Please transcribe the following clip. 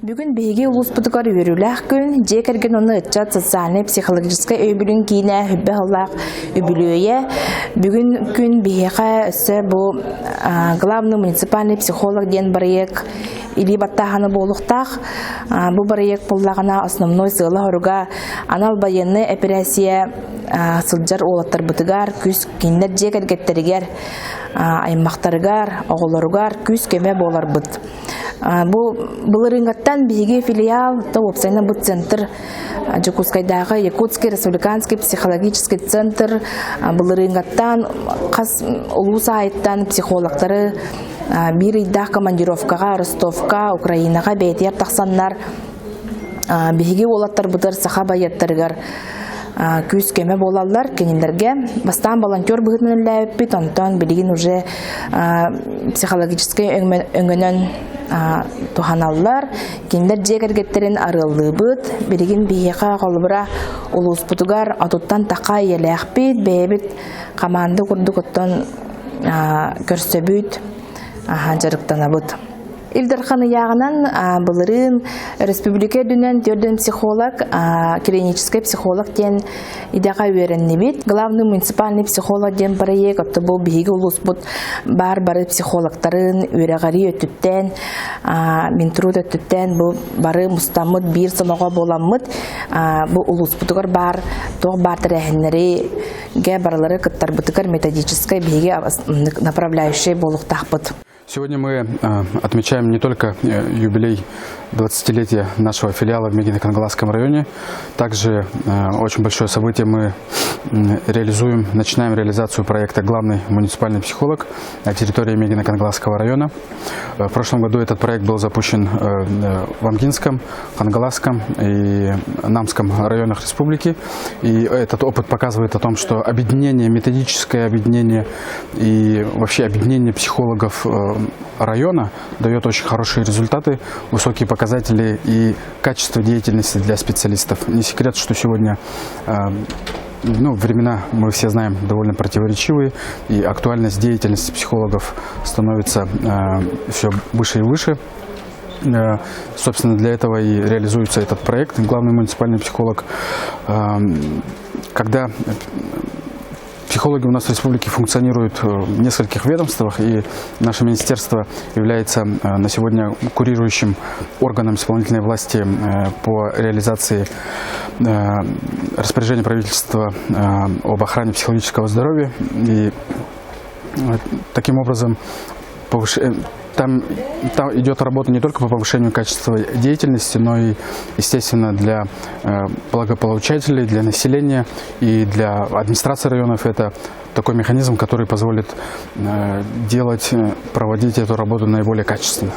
Бүгін бейге улус бұтығар өріләқ күн, жекерген оны ұтчат социальный психологической өйбілін кейіне хүббе ғылақ өбілуе. Бүгін күн бейге өсі бұл главный муниципальный психолог ден барыек или баттағаны болуқтақ. Бұл барыек болағына основной сылы ғыруға анал байынны операция сылжар олаттар бұтығар, күз кейіндер жекергеттерігер, аймақтарығар, оғыларығар, күз кеме болар бұт. Бұл рынгаттан бейге филиал опсайна бұл центр Жукускайдағы Якутский республиканский психологический центр бұл рынгаттан қас ұлыс айттан психологтары бір идақ командировкаға Ростовка, Украинаға бәйтер тақсаннар бейге олаттар бұтыр сақа байеттарығар күз кеме болалар кенендерге бастан волонтер бұғытмын ләйіппі тонтон білген уже психологический өңінен туханаллар кендер жегергеттерин арылы бұд береген бейеқа қолыбыра олыс бұтығар атуттан тақа еләқпет бәйбіт команды күрді күттен көрсөбіт жарықтана бұд. Илдарханы яғынан бұлырын республика дүнен төрден психолог, клинический психолог ден идеға өренне бет. Главный муниципальный психолог ден барайек, отты бұл бейгі ұлыс бұд бар-бары психологтарын өрәғари өттіттен, ментруд өттіттен, бұл бары мұстамыд бір сымаға боламыд, бұл ұлыс бұдығыр бар, тоқ бар тәрәхінлері, ге баралары күттар бұдығыр методической бейгі направляющий болуқтақ бұд. Сегодня мы отмечаем не только юбилей 20-летия нашего филиала в Мегино-Кангаласском районе, также очень большое событие мы начинаем реализацию проекта «Главный муниципальный психолог» на территории Мегино-Кангаласского района. В прошлом году этот проект был запущен в Амгинском, Кангаласском и Намском районах республики. И этот опыт показывает о том, что объединение, методическое объединение и вообще объединение психологов района дает очень хорошие результаты, высокие показатели и качество деятельности для специалистов. Не секрет, что сегодня времена, мы все знаем, довольно противоречивые, и актуальность деятельности психологов становится все выше и выше. Собственно, для этого и реализуется этот проект «Главный муниципальный психолог». Когда психологи у нас в республике функционируют в нескольких ведомствах, и наше министерство является на сегодня курирующим органом исполнительной власти по реализации распоряжения правительства об охране психологического здоровья. И таким образом там идет работа не только по повышению качества деятельности, но и, естественно, для благополучателей, для населения и для администрации районов. Это такой механизм, который позволит проводить эту работу наиболее качественно.